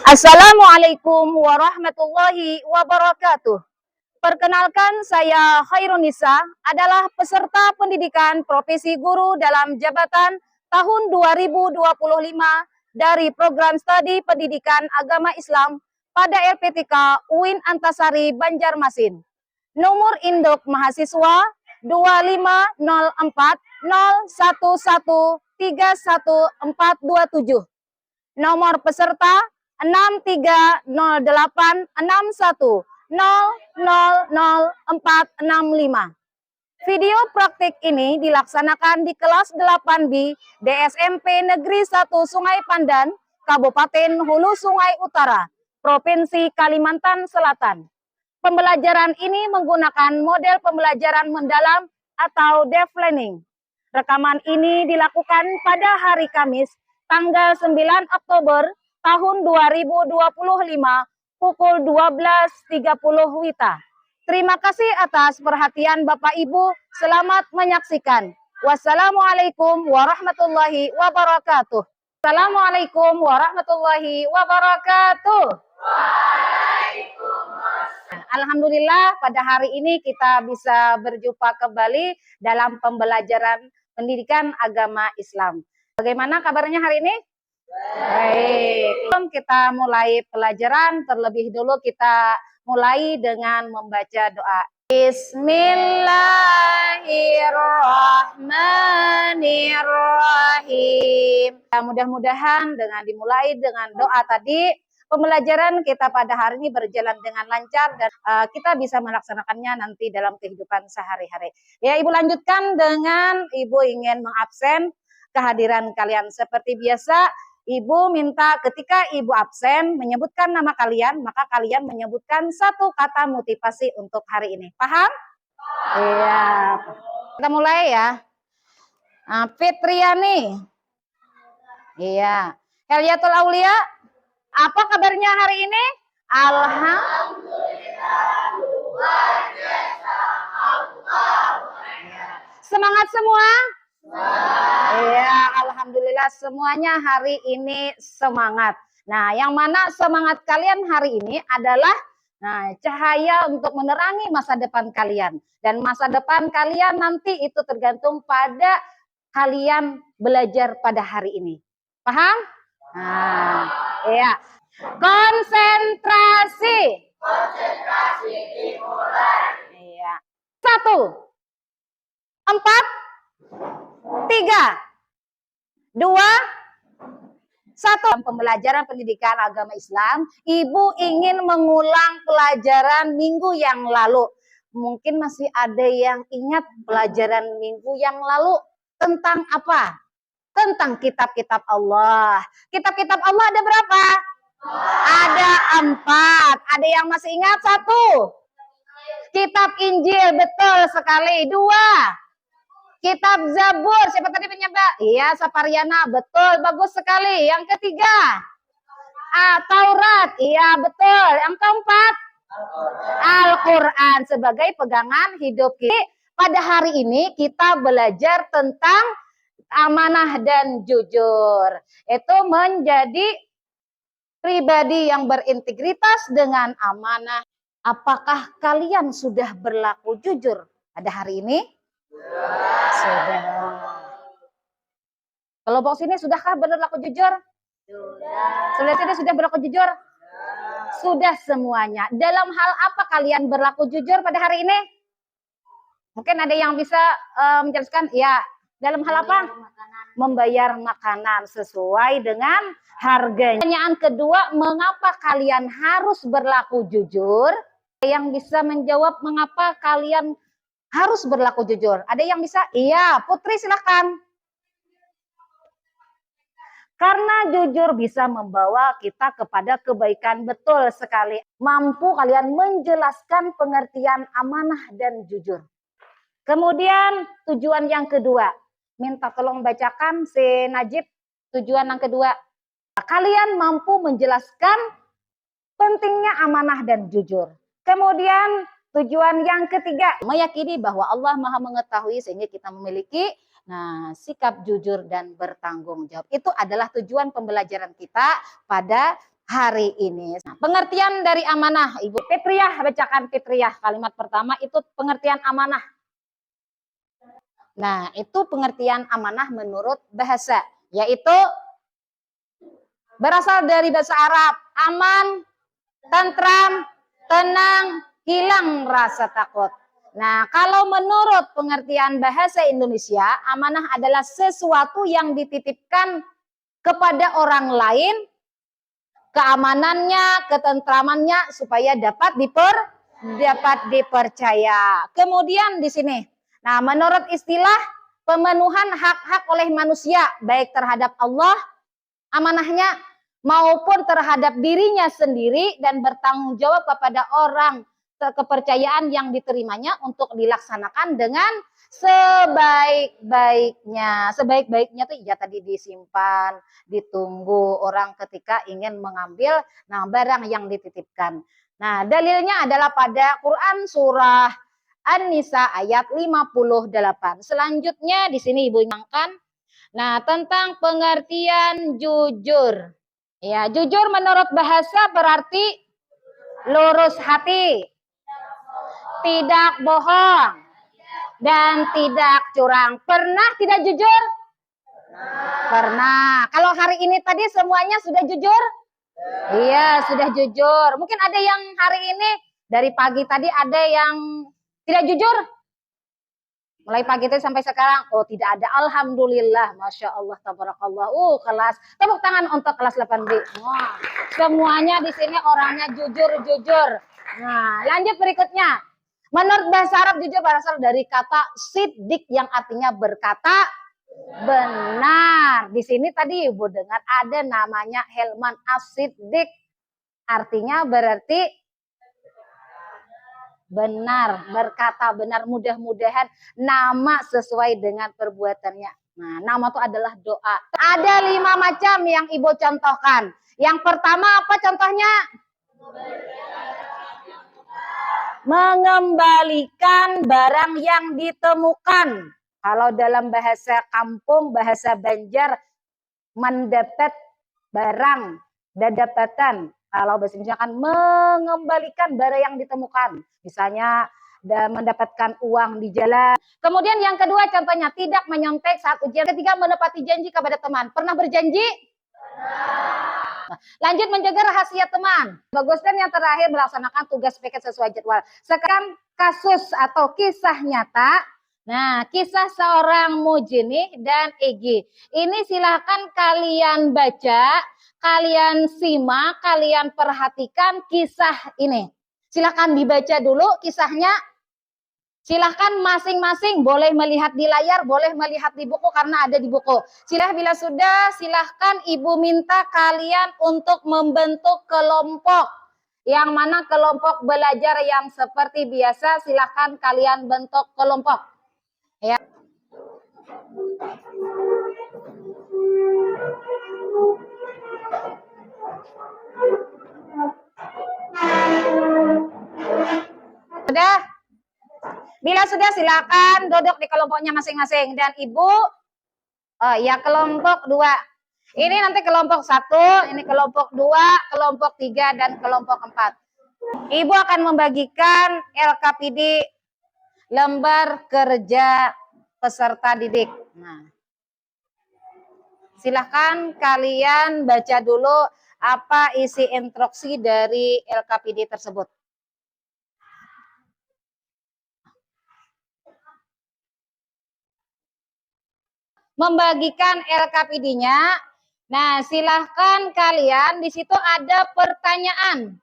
Assalamualaikum warahmatullahi wabarakatuh. Perkenalkan, saya Khairunisa, adalah peserta pendidikan profesi guru dalam jabatan tahun 2025 dari program studi pendidikan agama Islam pada LPTK UIN Antasari Banjarmasin. Nomor induk mahasiswa 25040113147. Nomor peserta 630861000465. Video praktik ini dilaksanakan di kelas 8B DSMP Negeri 1 Sungai Pandan, Kabupaten Hulu Sungai Utara, Provinsi Kalimantan Selatan. Pembelajaran ini menggunakan model pembelajaran mendalam atau deep learning. Rekaman ini dilakukan pada hari Kamis, tanggal 9 Oktober tahun 2025 pukul 12.30 WITA. Terima kasih atas perhatian Bapak Ibu. Selamat menyaksikan. Wassalamualaikum warahmatullahi wabarakatuh. Assalamualaikum warahmatullahi wabarakatuh. Alhamdulillah, pada hari ini kita bisa berjumpa kembali dalam pembelajaran pendidikan agama Islam. Bagaimana kabarnya hari ini? Baik. Sebelum kita mulai pelajaran, terlebih dulu kita mulai dengan membaca doa. Bismillahirrahmanirrahim. Mudah-mudahan dengan dimulai dengan doa tadi, pembelajaran kita pada hari ini berjalan dengan lancar dan kita bisa melaksanakannya nanti dalam kehidupan sehari-hari. Ya, Ibu lanjutkan dengan Ibu ingin mengabsen kehadiran kalian. Seperti biasa, Ibu minta ketika Ibu absen menyebutkan nama kalian, maka kalian menyebutkan satu kata motivasi untuk hari ini. Paham? Iya. Kita mulai ya. Fitriani. Iya. Helyatul Aulia. Apa kabarnya hari ini? Alhamdulillah. Semangat semua? Iya, alhamdulillah semuanya hari ini semangat. Nah, yang mana semangat kalian hari ini adalah cahaya untuk menerangi masa depan kalian. Dan masa depan kalian nanti itu tergantung pada kalian belajar pada hari ini. Paham? Nah, iya. Konsentrasi. Konsentrasi dimulai. Iya. 1, 4, 3, 2, 1. Pembelajaran pendidikan agama Islam, Ibu ingin mengulang pelajaran minggu yang lalu. Mungkin masih ada yang ingat pelajaran minggu yang lalu tentang apa? Tentang kitab-kitab Allah. Kitab-kitab Allah ada berapa? Ada 4. Ada yang masih ingat? 1. Kitab Injil, betul sekali. 2. Kitab Zabur, siapa tadi penyebab? Iya, Sapariana, betul, bagus sekali. Yang ketiga, Taurat, iya betul. Yang keempat, Al-Quran sebagai pegangan hidup kita. Pada hari ini kita belajar tentang amanah dan jujur. Itu menjadi pribadi yang berintegritas dengan amanah. Apakah kalian sudah berlaku jujur pada hari ini? Sudah. Kelompok sini sudahkah berlaku jujur? Sudah. Sudah sini sudah berlaku jujur? Sudah semuanya. Dalam hal apa kalian berlaku jujur pada hari ini? Mungkin ada yang bisa menjelaskan? Ya, dalam hal apa? Membayar makanan sesuai dengan harganya. Pertanyaan kedua, mengapa kalian harus berlaku jujur? Yang bisa menjawab mengapa kalian harus berlaku jujur. Ada yang bisa? Iya, Putri silakan. Karena jujur bisa membawa kita kepada kebaikan, betul sekali. Mampu kalian menjelaskan pengertian amanah dan jujur. Kemudian tujuan yang kedua. Minta tolong bacakan si Najib. Tujuan yang kedua. Kalian mampu menjelaskan pentingnya amanah dan jujur. Kemudian tujuan yang ketiga, meyakini bahwa Allah Maha mengetahui sehingga kita memiliki sikap jujur dan bertanggung jawab. Itu adalah tujuan pembelajaran kita pada hari ini. Nah, pengertian dari amanah, Ibu Fitriah, bacakan Fitriah. Kalimat pertama itu pengertian amanah. Nah, itu pengertian amanah menurut bahasa, yaitu berasal dari bahasa Arab, aman, tentram, tenang, hilang rasa takut. Nah, kalau menurut pengertian bahasa Indonesia, amanah adalah sesuatu yang dititipkan kepada orang lain, keamanannya, ketentramannya supaya dapat dipercaya. Kemudian di sini, nah menurut istilah pemenuhan hak-hak oleh manusia baik terhadap Allah amanahnya maupun terhadap dirinya sendiri dan bertanggung jawab kepada orang kepercayaan yang diterimanya untuk dilaksanakan dengan sebaik-baiknya. Sebaik-baiknya tuh ya tadi disimpan, ditunggu orang ketika ingin mengambil barang yang dititipkan. Nah, dalilnya adalah pada Quran surah An-Nisa ayat 58. Selanjutnya di sini Ibu ingatkan, nah, tentang pengertian jujur. Ya, jujur menurut bahasa berarti lurus hati, tidak bohong, dan tidak curang. Pernah tidak jujur? Pernah. Kalau hari ini tadi semuanya sudah jujur? Iya, sudah jujur. Mungkin ada yang hari ini dari pagi tadi ada yang tidak jujur? Mulai pagi itu sampai sekarang, oh tidak ada. Alhamdulillah, Masya Allah, tabarakallah. Kelas, tepuk tangan untuk kelas 8B. Wah, semuanya di sini orangnya jujur-jujur. Nah, lanjut berikutnya. Menurut bahasa Arab jujur berasal dari kata siddiq yang artinya berkata benar. Di sini tadi Ibu dengar ada namanya Helman As-Siddiq. Artinya berarti benar, berkata benar, mudah-mudahan nama sesuai dengan perbuatannya. Nah, nama itu adalah doa. Ada 5 macam yang Ibu contohkan. Yang pertama apa contohnya? Mengembalikan barang yang ditemukan. Kalau dalam bahasa kampung, bahasa Banjar, mendapat barang, dadapatan. Kalau bahasa Indonesia kan mengembalikan barang yang ditemukan. Misalnya mendapatkan uang di jalan. Kemudian yang kedua contohnya tidak menyontek saat ujian. Ketiga menepati janji kepada teman. Pernah berjanji? Nah, lanjut menjaga rahasia teman. Bagus. Dan yang terakhir melaksanakan tugas piket sesuai jadwal. Sekarang kasus atau kisah nyata. Nah, kisah seorang Mujini dan Egi. Ini silahkan kalian baca, kalian simak, kalian perhatikan kisah ini. Silahkan dibaca dulu kisahnya. Silahkan masing-masing boleh melihat di layar, boleh melihat di buku karena ada di buku. Bila sudah, silahkan Ibu minta kalian untuk membentuk kelompok. Yang mana kelompok belajar yang seperti biasa, silahkan kalian bentuk kelompok. Ya. Sudah? Bila sudah silakan duduk di kelompoknya masing-masing dan Ibu kelompok 2. Ini nanti kelompok 1, ini kelompok 2, kelompok 3 dan kelompok 4. Ibu akan membagikan LKPD lembar kerja peserta didik. Nah, silahkan kalian baca dulu apa isi instruksi dari LKPD tersebut. Membagikan LKPD-nya. Nah, silahkan kalian di situ ada pertanyaan.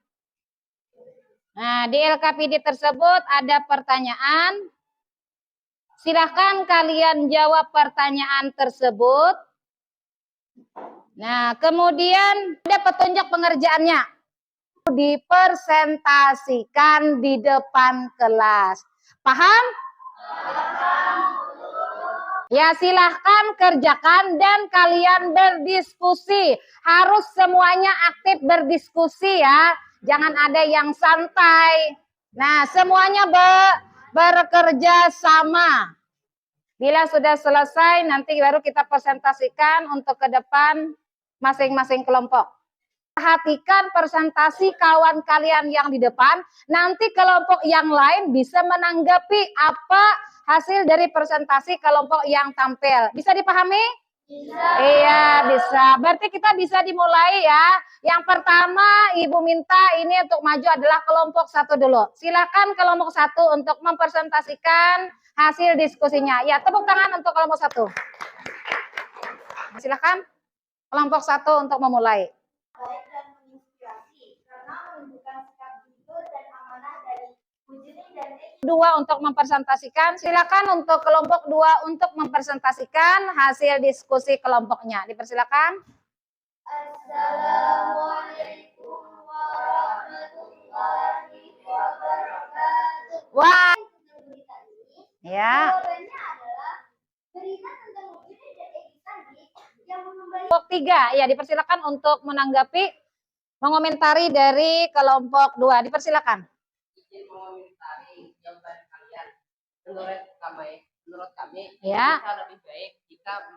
Nah, di LKPD tersebut ada pertanyaan. Silahkan kalian jawab pertanyaan tersebut. Nah, kemudian ada petunjuk pengerjaannya. Dipresentasikan di depan kelas. Paham? Ya, silahkan kerjakan dan kalian berdiskusi. Harus semuanya aktif berdiskusi ya. Jangan ada yang santai. Nah, semuanya bekerja sama. Bila sudah selesai, nanti baru kita presentasikan untuk ke depan masing-masing kelompok. Perhatikan presentasi kawan kalian yang di depan. Nanti kelompok yang lain bisa menanggapi apa hasil dari presentasi kelompok yang tampil. Bisa dipahami? Bisa. Iya, bisa. Berarti kita bisa dimulai ya. Yang pertama, Ibu minta ini untuk maju adalah kelompok 1 dulu. Silakan kelompok 1 untuk mempresentasikan hasil diskusinya. Ya, tepuk tangan untuk kelompok 1. Silakan kelompok 1 untuk memulai. Dua untuk mempresentasikan, silakan untuk kelompok 2 untuk mempresentasikan hasil diskusi kelompoknya. Dipersilakan. Assalamualaikum warahmatullahi wabarakatuh. Wah. Ya. Kelompok 3, ya dipersilakan untuk menanggapi, mengomentari dari kelompok 2. Dipersilakan. Mengomentari jawaban kalian. Menurut kami, ya, bisa lebih baik jika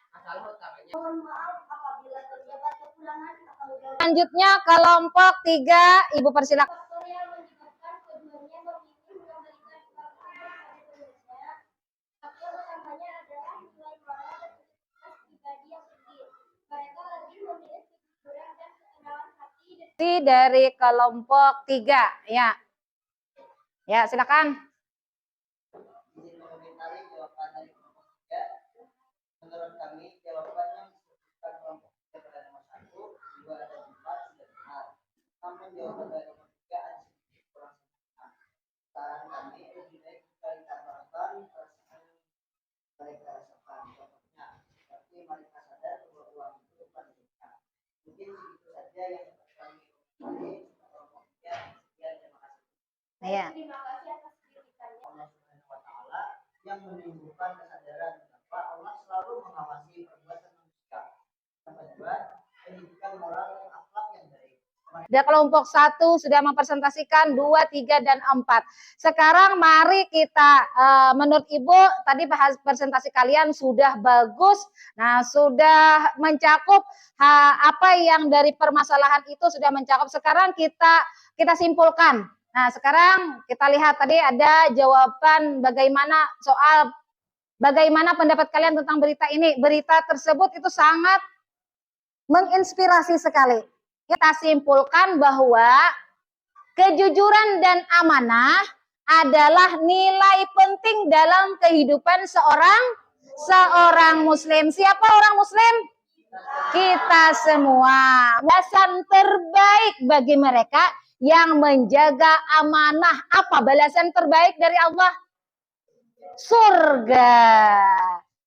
masalah utamanya. Mohon maaf apabila terdapat kekurangan. Selanjutnya kelompok 3, Ibu persilakan. Dari kelompok 3, ya. Ya, silakan. Menurut kami jawabannya disebutkan kelompok 3 pada nomor 1, 2 dan 4 sudah benar. Namun jawaban dari nomor 3 ada sedikit kurang sempurna. Saran kami lebih baik jika ditambahkan perasaan mereka rasakan. Contohnya, seperti mereka sadar bahwa uang itu bukan miliknya. Mungkin begitu saja yang dapat kami ucapkan kelompok 3. Sekian, terima kasih. Ya. Terima kasih atas kritikannya. Allah Subhanahu wa taala yang menimbulkan kesadaran bahwa Allah selalu mengawasi perbuatan manusia. Yang kedua, pendidikan moral dan akhlak yang baik. Dan kelompok 1 sudah mempresentasikan 2, 3, dan 4. Sekarang mari kita, menurut Ibu, tadi bahas presentasi kalian sudah bagus. Nah, sudah mencakup apa yang dari permasalahan itu sudah mencakup. Sekarang kita simpulkan. Nah, sekarang kita lihat tadi ada jawaban bagaimana pendapat kalian tentang berita ini. Berita tersebut itu sangat menginspirasi sekali. Kita simpulkan bahwa kejujuran dan amanah adalah nilai penting dalam kehidupan seorang muslim. Siapa orang muslim? Kita semua. Balasan terbaik bagi mereka yang menjaga amanah. Apa balasan terbaik dari Allah? Surga.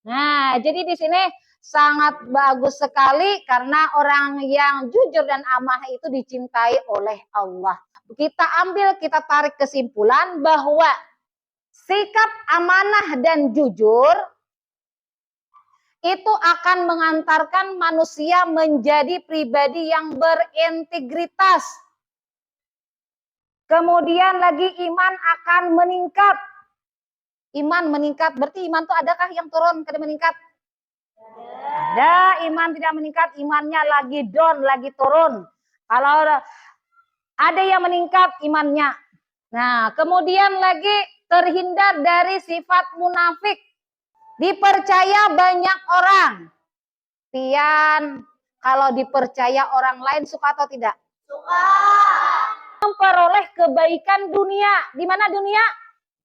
Nah, jadi di sini sangat bagus sekali karena orang yang jujur dan amanah itu dicintai oleh Allah. Kita tarik kesimpulan bahwa sikap amanah dan jujur itu akan mengantarkan manusia menjadi pribadi yang berintegritas. Kemudian lagi iman akan meningkat. Iman meningkat, berarti iman itu adakah yang turun, kada meningkat? Ada, iman tidak meningkat, imannya lagi down, lagi turun. Kalau ada yang meningkat imannya. Nah, kemudian lagi terhindar dari sifat munafik. Dipercaya banyak orang. Pian, kalau dipercaya orang lain suka atau tidak? Suka. Memperoleh kebaikan dunia. Di mana dunia?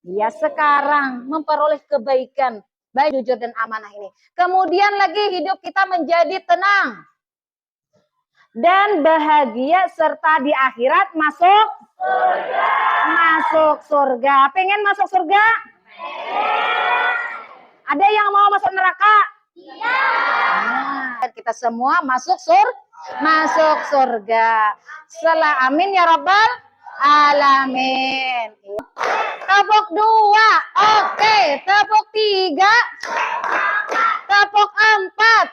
Ya sekarang memperoleh kebaikan, baik jujur dan amanah ini. Kemudian lagi hidup kita menjadi tenang dan bahagia serta di akhirat masuk surga. Masuk surga. Pengen masuk surga? Ada yang mau masuk neraka? Iya. Nah, kita semua masuk surga. Setelah amin ya Rabbal alamin. Tepuk 2, oke. Tepuk 3, tepuk 4,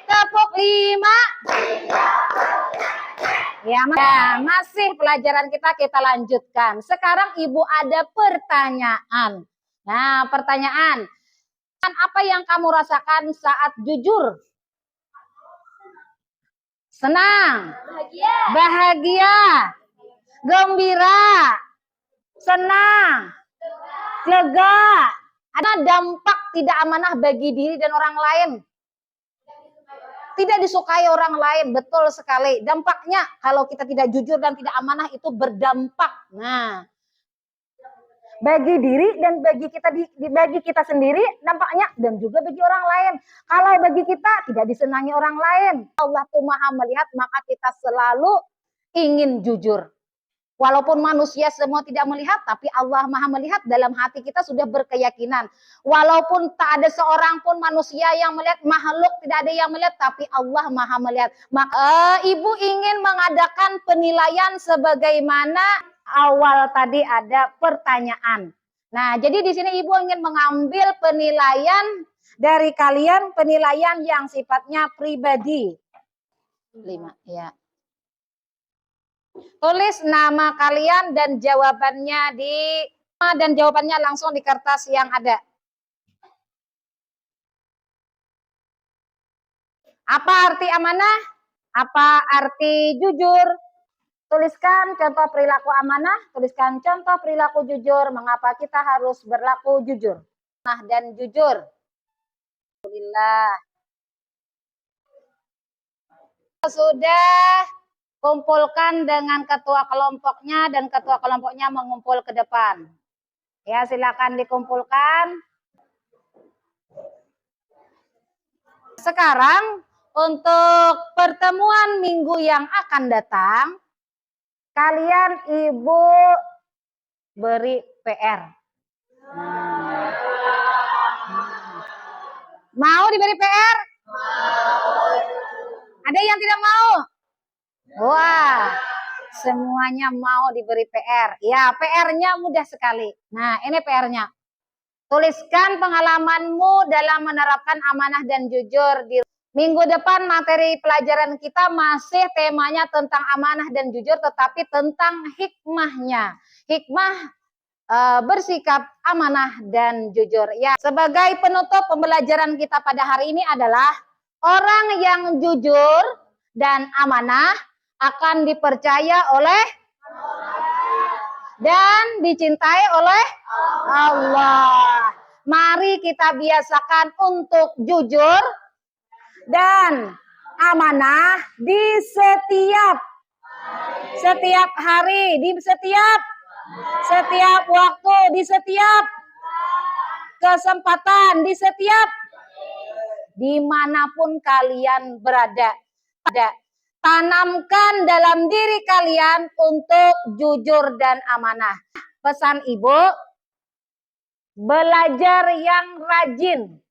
tepuk 5. Ya, masih pelajaran kita lanjutkan. Sekarang Ibu ada pertanyaan. Nah, pertanyaan. Apa yang kamu rasakan saat jujur? senang, bahagia, gembira, senang, lega. Ada dampak tidak amanah bagi diri dan orang lain. Tidak disukai orang lain, betul sekali. Dampaknya kalau kita tidak jujur dan tidak amanah itu berdampak. Nah, bagi diri dan bagi kita sendiri dampaknya, dan juga bagi orang lain. Kalau bagi kita tidak disenangi orang lain, Allah tuh maha melihat, maka kita selalu ingin jujur. Walaupun manusia semua tidak melihat, tapi Allah maha melihat. Dalam hati kita sudah berkeyakinan. Walaupun tak ada seorang pun manusia yang melihat, makhluk tidak ada yang melihat, tapi Allah maha melihat. Maka ibu ingin mengadakan penilaian sebagaimana awal tadi ada pertanyaan. Nah, jadi di sini ibu ingin mengambil penilaian dari kalian, penilaian yang sifatnya pribadi. 5, ya. Tulis nama kalian dan jawabannya langsung di kertas yang ada. Apa arti amanah? Apa arti jujur? Tuliskan contoh perilaku amanah, tuliskan contoh perilaku jujur. Mengapa kita harus berlaku jujur? Nah, dan jujur. Alhamdulillah. Sudah kumpulkan dengan ketua kelompoknya dan ketua kelompoknya mengumpul ke depan. Ya, silakan dikumpulkan. Sekarang untuk pertemuan minggu yang akan datang, kalian ibu beri PR. Mau diberi PR? Ada yang tidak mau? Wah, semuanya mau diberi PR. Ya, PR-nya mudah sekali. Nah, ini PR-nya. Tuliskan pengalamanmu dalam menerapkan amanah dan jujur. Di minggu depan materi pelajaran kita masih temanya tentang amanah dan jujur, tetapi tentang hikmahnya. Hikmah bersikap amanah dan jujur. Ya, sebagai penutup pembelajaran kita pada hari ini adalah orang yang jujur dan amanah akan dipercaya oleh dan dicintai oleh Allah. Mari kita biasakan untuk jujur dan amanah di setiap hari, di setiap waktu, di setiap kesempatan, di setiap dimanapun kalian berada. Tanamkan dalam diri kalian untuk jujur dan amanah. Pesan ibu, belajar yang rajin,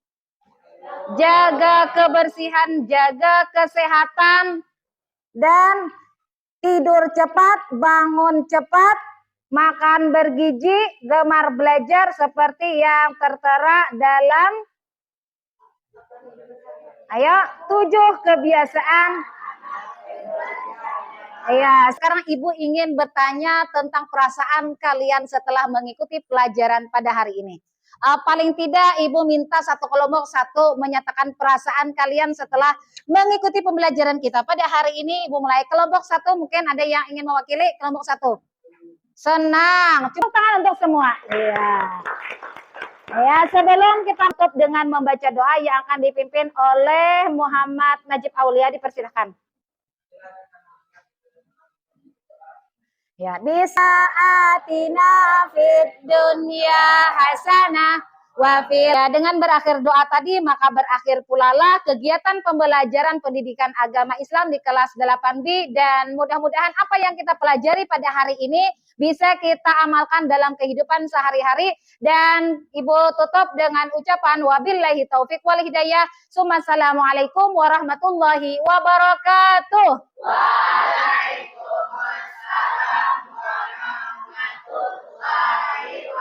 jaga kebersihan, jaga kesehatan, dan tidur cepat, bangun cepat, makan bergizi, gemar belajar seperti yang tertera dalam 7 kebiasaan. Ya, sekarang ibu ingin bertanya tentang perasaan kalian setelah mengikuti pelajaran pada hari ini. Paling tidak ibu minta satu kelompok menyatakan perasaan kalian setelah mengikuti pembelajaran kita pada hari ini. Ibu mulai kelompok 1, mungkin ada yang ingin mewakili kelompok 1. Senang, tepuk tangan untuk semua. Iya. Ya, sebelum kita tutup dengan membaca doa yang akan dipimpin oleh Muhammad Najib Aulia, dipersilahkan. Ya, bisa atina fid dunya hasanah wa fil. Dengan berakhir doa tadi, maka berakhir pula lah kegiatan pembelajaran pendidikan agama Islam di kelas 8B, dan mudah-mudahan apa yang kita pelajari pada hari ini bisa kita amalkan dalam kehidupan sehari-hari. Dan ibu tutup dengan ucapan wabillahi taufik wal hidayah. Assalamualaikum warahmatullahi wabarakatuh. Waalaikumsalam warahmatullahi wabarakatuh.